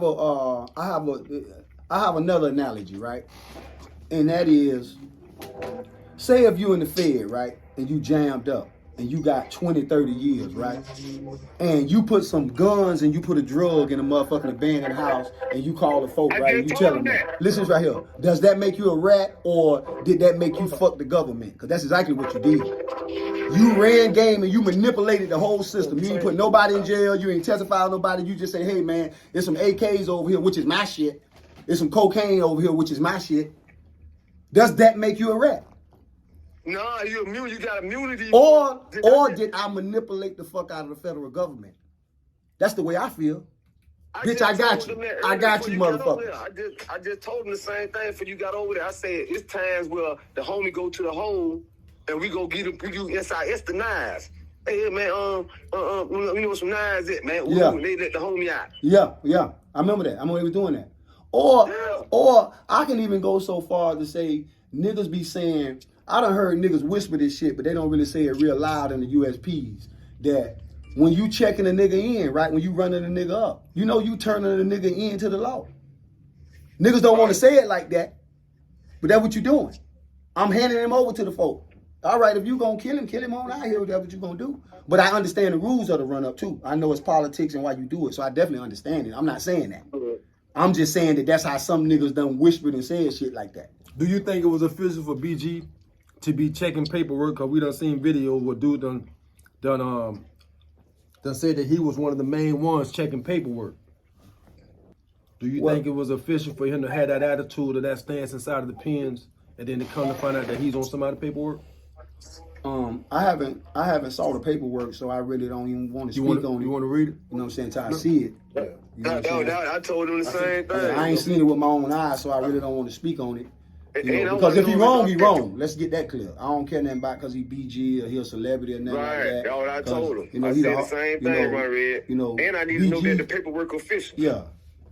I have another analogy, right? And that is, say if you in the Fed, right, and you jammed up, and you got 20, 30 years, right? And you put some guns and you put a drug in a motherfucking abandoned house and you call the folk, right? And you tell them that. Listen right here. Does that make you a rat or did that make you fuck the government? Because that's exactly what you did. You ran game and you manipulated the whole system. You ain't put nobody in jail. You ain't testify nobody. You just say, hey, man, there's some AKs over here, which is my shit. There's some cocaine over here, which is my shit. Does that make you a rat? Nah, you immune. You got immunity. Or did I manipulate the fuck out of the federal government? That's the way I feel. Bitch, I got you. I got you, motherfucker. I just told him the same thing before you got over there. I said it's times where the homie go to the hole and we go get him. You inside. It's the knives. Hey man, you know what some knives at, man? Yeah. They let the homie out. Yeah. I remember that. I remember he was doing that. Or I can even go so far to say niggas be saying. I done heard niggas whisper this shit, but they don't really say it real loud in the USPs. That when you checking a nigga in, right, when you running a nigga up, you know you turning a nigga into the law. Niggas don't want to say it like that, but that's what you doing. I'm handing him over to the folk. All right, if you gonna kill him on out here, that's what you gonna do. But I understand the rules of the run up too. I know it's politics and why you do it, so I definitely understand it. I'm not saying that. I'm just saying that that's how some niggas done whispered and said shit like that. Do you think it was official for BG to be checking paperwork? Cause we done seen videos where dude done said that he was one of the main ones checking paperwork. Do you think it was official for him to have that attitude or that stance inside of the pens, and then to come to find out that he's on somebody's paperwork? I haven't saw the paperwork, so I really don't even want to speak on it. You want to read it? You know what I'm saying? Until I see it. You know I told him the same thing. I ain't seen it with my own eyes, so I really don't want to speak on it. You know, because if he wrong, he wrong. Let's get that clear. I don't care nothing about because he BG or he a celebrity or nothing like that. That's what I told him. You know, I said the same thing, Red. You know, and I need to know that the paperwork official. Yeah.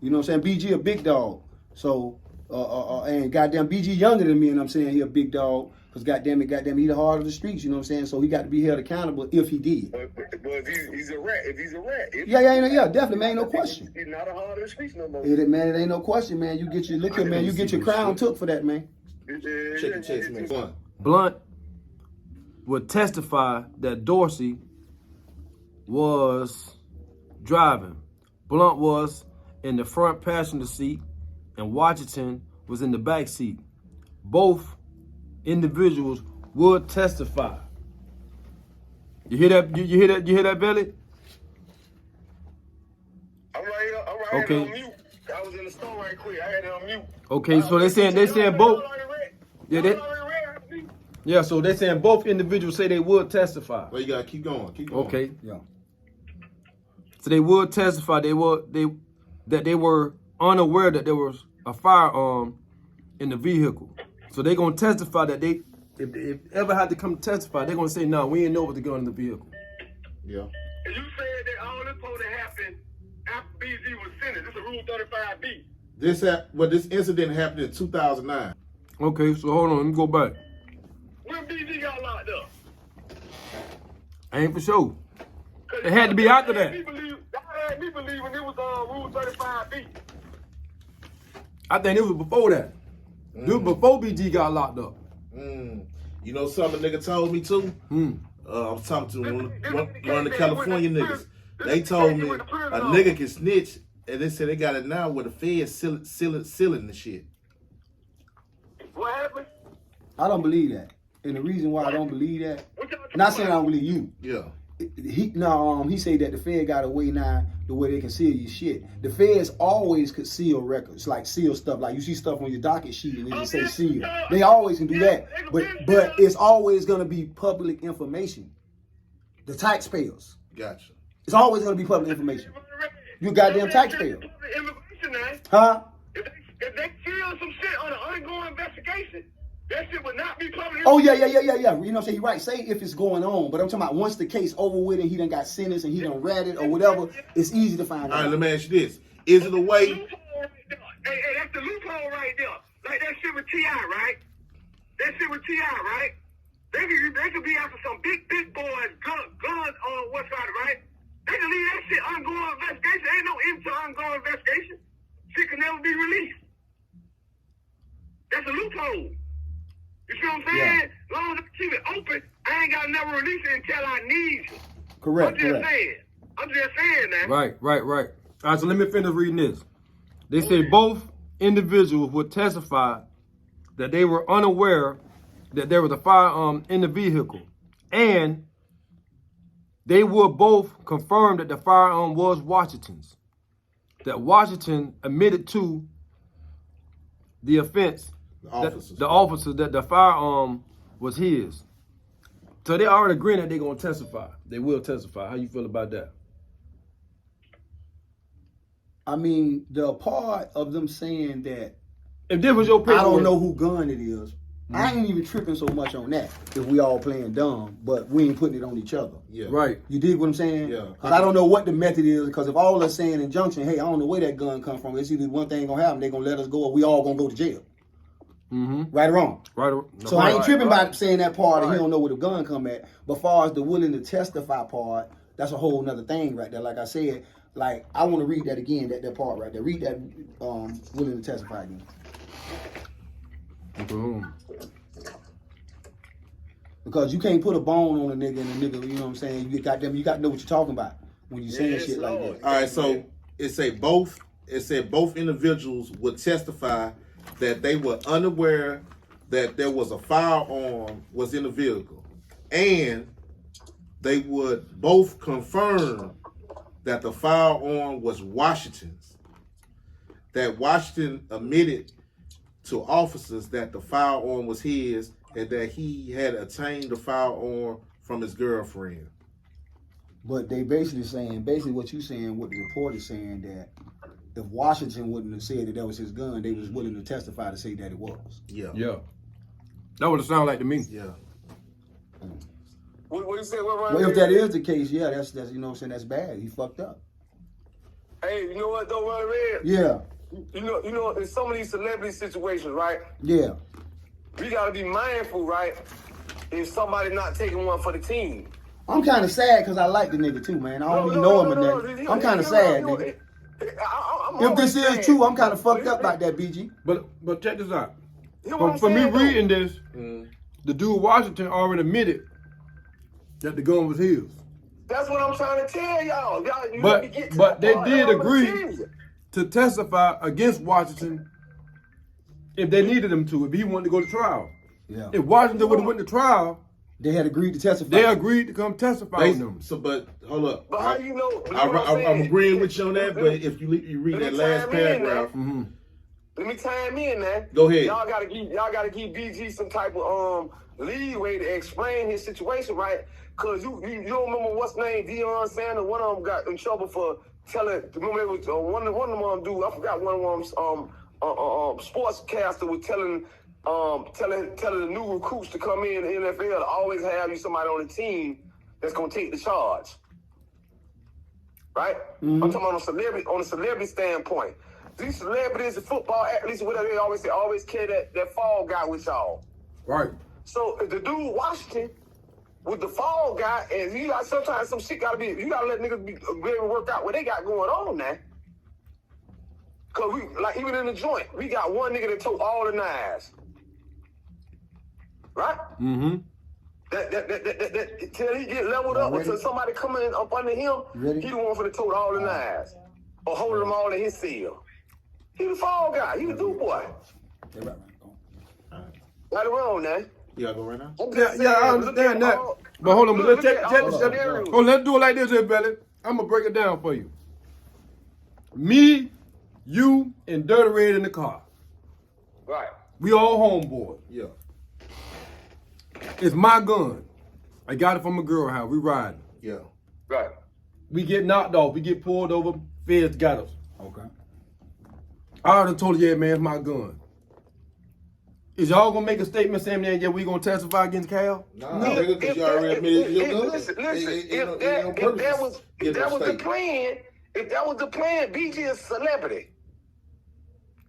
You know what I'm saying? BG a big dog. So, and goddamn BG younger than me, and I'm saying he a big dog. Because goddamn it, he the heart of the streets, you know what I'm saying? So he got to be held accountable if he did. But if he's a rat, Yeah, definitely, man, ain't no question. He's not a heart of the streets no more. Man, it ain't no question, man. You get your crown took for that, man. Check the chest, man. Blunt would testify that Dorsey was driving. Blunt was in the front passenger seat and Washington was in the back seat. Both individuals would testify. You hear that? You hear that, Billy? I'm right here. I had it on mute. I was in the store right quick. I had it on mute. Okay, so they saying both. Yeah, so they saying both individuals say they would testify. Well, you gotta keep going. Okay. Yeah. So they would testify. That they were unaware that there was a firearm in the vehicle. So they're gonna testify that if ever had to come testify, they're gonna say, no, we ain't know what the gun in the vehicle. Yeah. You said that all this supposed to happen after BG was sentenced. This is Rule 35B. This incident happened in 2009. Okay, so hold on, let me go back. When BG got locked up? Ain't for sure. It had to be after that. That had me believing it was Rule 35B. I think it was before that. It was before BG got locked up. You know something a nigga told me too? I was talking to one of the California niggas. They told me a nigga can snitch, and they said they got it now where the feds sealing the shit. What happened? I don't believe that. And the reason why I don't believe that, not saying I don't believe you. Yeah. He said that the Fed got a way now the way they can seal your shit. The Feds always could seal records, like seal stuff. Like you see stuff on your docket sheet and it just say seal. They always can do that. But it's always gonna be public information. The taxpayers. Gotcha. It's always gonna be public information. You goddamn taxpayer. Huh? If they seal some shit on an ongoing investigation, that shit would not be public. Oh, yeah. You know what I'm saying? You're right. Say if it's going on, but I'm talking about once the case over with and he done got sentenced and he done read it or whatever, it's easy to find out. All right, let me ask you this. Is it a way? Hey, that's the loophole right there. Like that shit with T.I., right? That shit with T.I., right? They could be after some big boys, guns on one side, right? They can leave that shit ongoing investigation. Ain't no end to ongoing investigation. Shit can never be released. That's a loophole. You see what I'm saying? Yeah. As long as I keep it open, I ain't got to never release it until I need it. Correct. I'm just saying that. Right. All right, so let me finish reading this. They say both individuals would testify that they were unaware that there was a firearm in the vehicle, and they would both confirm that the firearm was Washington's, that Washington admitted to the offense, the officer, that the firearm was his. So they already agreeing that they're going to testify. They will testify. How you feel about that? I mean, the part of them saying that If this was your I paperwork, don't know who gun it is, I ain't even tripping so much on that if we all playing dumb, but we ain't putting it on each other. Yeah. Right. You dig what I'm saying? Yeah. Because I don't know what the method is, because if all us saying injunction, hey, I don't know where that gun come from, it's either one thing gonna happen, they gonna let us go or we all gonna go to jail. Mm-hmm. Right or wrong? Right. So I ain't tripping about saying that part and he don't know where the gun come at. But far as the willing to testify part, that's a whole nother thing right there. Like I said, like I want to read that again, that part right there. Read that willing to testify again. Boom. Because you can't put a bone on a nigga and a nigga, you know what I'm saying? You got to know what you're talking about when you saying shit like that. All right, so it said both individuals would testify that they were unaware that there was a firearm was in the vehicle, and they would both confirm that the firearm was Washington's, that Washington admitted to officers that the firearm was his and that he had obtained the firearm from his girlfriend. But they basically what you saying, what the report is saying, that if Washington wouldn't have said that was his gun, they was willing to testify to say that it was. Yeah. Yeah. That would sound like to me. Yeah. What you say? Well, if that is the case, yeah, that's you know what I'm saying, that's bad. He fucked up. Hey, you know what though, Ronnie Red? Yeah. You know, in some of these celebrity situations, right? Yeah. We gotta be mindful, right? If somebody not taking one for the team. I'm kind of sad because I like the nigga too, man. I don't even know him or nothing. I'm kind of sad, nigga. If this is true, I'm kind of fucked up like that, BG. But check this out. For me reading this, the dude Washington already admitted that the gun was his. That's what I'm trying to tell y'all. You But they did agree to testify against Washington if they needed him to, if he wanted to go to trial. Yeah. If Washington would have went to trial, they had agreed to testify. they agreed to come testify on them. So, but hold up. But how you know? I'm agreeing with you on that, but if you read that last paragraph, let me time in, man. Go ahead. Y'all gotta give BG some type of leeway to explain his situation, right? Cause you don't remember what's name Deion Sanders. One of them got in trouble for telling. Remember it was one of them dude. I forgot one of them sportscaster was telling the new recruits to come in the NFL to always have you somebody on the team that's gonna take the charge. Right? I'm talking about on a celebrity standpoint. These celebrities, the football athletes, whatever they always say, always carry that fall guy with y'all. Right. So if the dude Washington with the fall guy, and you got sometimes some shit gotta be, you gotta let niggas be able to work out what they got going on now. Cause we like even in the joint, we got one nigga that took all the knives. Right? Mm-hmm. That till he get leveled up, until somebody coming up under him, he the one for the tote all the knives. Or holding them all in his cell. He the fall guy, he the dude boy. Right around now. you gotta go right now. Yeah, I understand that. But hold on, let's check this. Oh, let's do it like this here, Belly. I'm gonna break it down for you. Me, you, and Dirty Red in the car. Right. We all homeboard. Yeah. It's my gun. I got it from a girl house. We riding. Yeah. Right. We get knocked off. We get pulled over. Feds got us. Okay. I already told you, yeah, man, it's my gun. Is y'all gonna make a statement saying that, yeah, we gonna testify against Cal? No, nigga, because you already admitted your gun. Listen, if that was the plan, BG is a celebrity.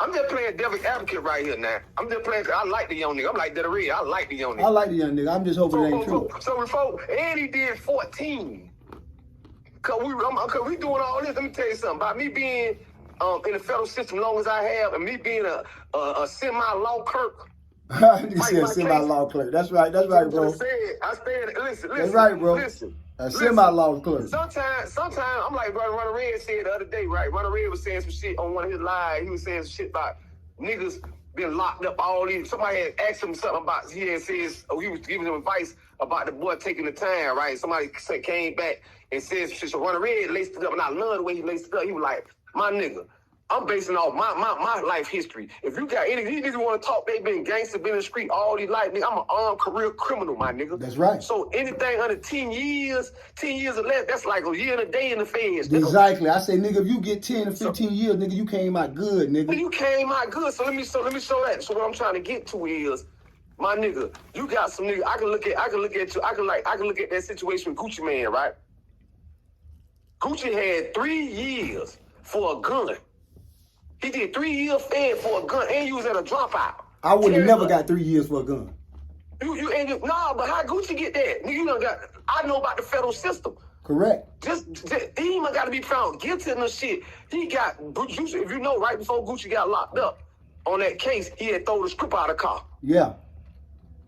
I'm just playing devil's advocate right here now. I'm just playing, I like the young nigga. I'm like Dirty Red. I like the young nigga. I like the young nigga. I'm just hoping it ain't true. So before, and he did 14. Cause we doing all this. Let me tell you something about me being in the federal system long as I have, and me being a semi-law clerk. You said semi-law clerk. That's right, bro. I said, listen. That's right, bro. Listen. A semi-law clerk. Sometimes I'm like Runner Red said the other day, right? Runner Red was saying some shit on one of his lives. He was saying some shit about niggas been locked up all these. Somebody had asked him something about, he had says, he was giving him advice about the boy taking the time, right? Somebody came back and said some shit. So Runner Red laced it up, and I love the way he laced it up. He was like, my nigga, I'm basing off my life history. If you got any, these niggas want to talk, they been gangster, been in the street all these life, nigga. I'm an armed career criminal, my nigga. That's right. So anything under 10 years or less, that's like a year and a day in the feds. Exactly. I say, nigga, if you get 10 to 15 years, nigga, you came out good, nigga. You came out good. So let me show that. So what I'm trying to get to is, my nigga, you got some nigga. I can look at that situation with Gucci Man, right? Gucci had 3 years for a gun. He did 3 years fed for a gun, and you was at a dropout. I would have never got 3 years for a gun. But how Gucci get that? You done got. I know about the federal system. Correct. He even got to be found guilty in the shit. He got Gucci. If you know, right before Gucci got locked up on that case, he had thrown the script out of the car. Yeah.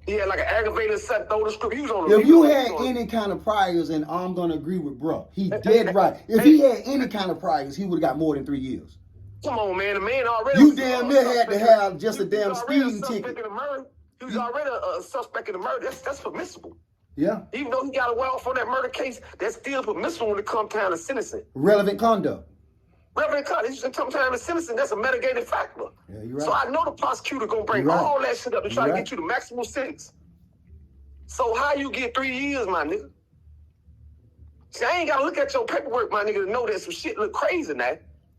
He had like an aggravated set, throw the script. He was on the. If you had any kind of priors, and I'm gonna agree with bro, he dead right. If he had any kind of priors, he would have got more than 3 years. Come on, man. The man already. You damn near had to have just a damn speeding ticket. He was already a suspect in the murder. That's permissible. Yeah. Even though he got a well for that murder case, that's still permissible when it comes down to sentencing. Relevant conduct. Relevant conduct. Sometimes in sentencing, that's a mitigating factor. Yeah, you're right. So I know the prosecutor gonna bring all that shit up to try to get you the maximum sentence. So how you get 3 years, my nigga? See, I ain't gotta look at your paperwork, my nigga, to know that some shit look crazy now.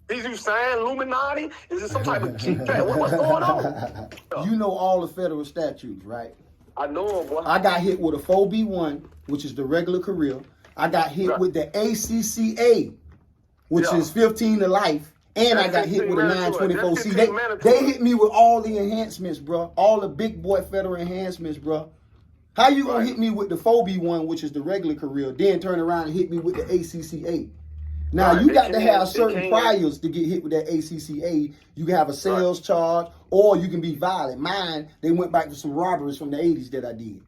Is you sign Illuminati? Is it some type of cheap pack? What's going on? You know all the federal statutes, right? I know them, boy. I got hit with a 4B1, which is the regular career. I got hit with the ACCA, which is 15 to life. And I got hit with a 924C. They hit me with all the enhancements, bro. All the big boy federal enhancements, bro. How you gonna hit me with the 4B1, which is the regular career, then turn around and hit me with the ACCA? Now, you got to have certain priors to get hit with that ACCA. You can have a sales charge, or you can be violent. Mine, they went back to some robberies from the 80s that I did.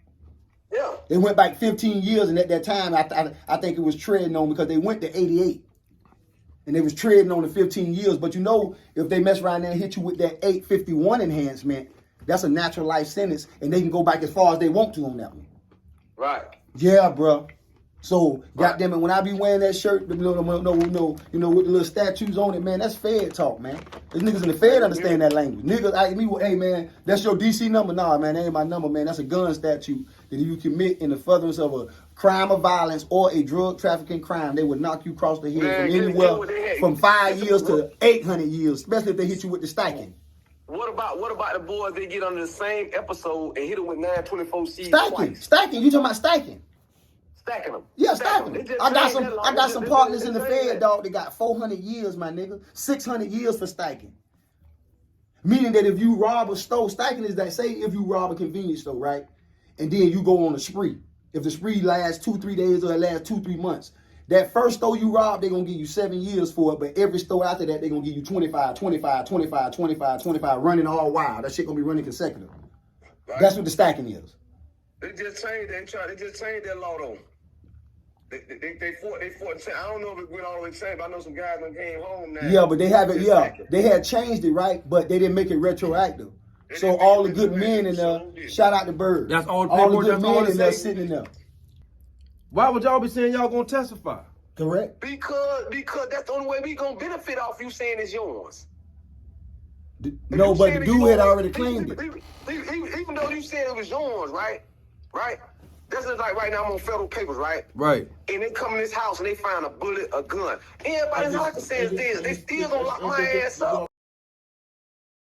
Yeah. They went back 15 years, and at that time, I think it was treading on because they went to 88. And they was treading on the 15 years. But you know, if they mess around there and hit you with that 851 enhancement, that's a natural life sentence, and they can go back as far as they want to on that one. Right. Yeah, bro. So, goddamn it, when I be wearing that shirt, with the little statues on it, man, that's Fed talk, man. The niggas in the Fed understand that language. Niggas, hey, man, that's your DC number? Nah, man, that ain't my number, man. That's a gun statute that if you commit in the furtherance of a crime of violence or a drug trafficking crime, they would knock you across the head from anywhere from 5 years to 800 years, especially if they hit you with the stacking. What about the boys that get under the same episode and hit them with 924C? Stacking. You talking about stacking? Stacking them. Yeah, stacking them. I got some partners in the Fed, dog. They got 400 years, my nigga. 600 years for stacking. Meaning that if you rob a store, stacking is that, say if you rob a convenience store, right? And then you go on a spree. If the spree lasts 2-3 days or it lasts 2-3 months, that first store you robbed, they're going to give you 7 years for it. But every store after that, they're going to give you 25, 25, 25, 25, 25, running all wild. That shit going to be running consecutive. Right. That's what the stacking is. They just changed that law though. They fought. I don't know if it went all the way the same, but I know some guys that came home now. Yeah, but they haven't. Yeah, they had changed it, right? But they didn't make it retroactive. So all the good men in there, shout out to Bird. That's all the good men in there sitting in there. Why would y'all be saying y'all gonna testify? Correct. Because that's the only way we gonna benefit off you saying it's yours. No, but the dude had already claimed it. Even though you said it was yours, right? Right? That's just like right now I'm on federal papers, right? Right. And they come in this house and they find a bullet, a gun. Everybody in the house says this. They still gonna lock my ass up.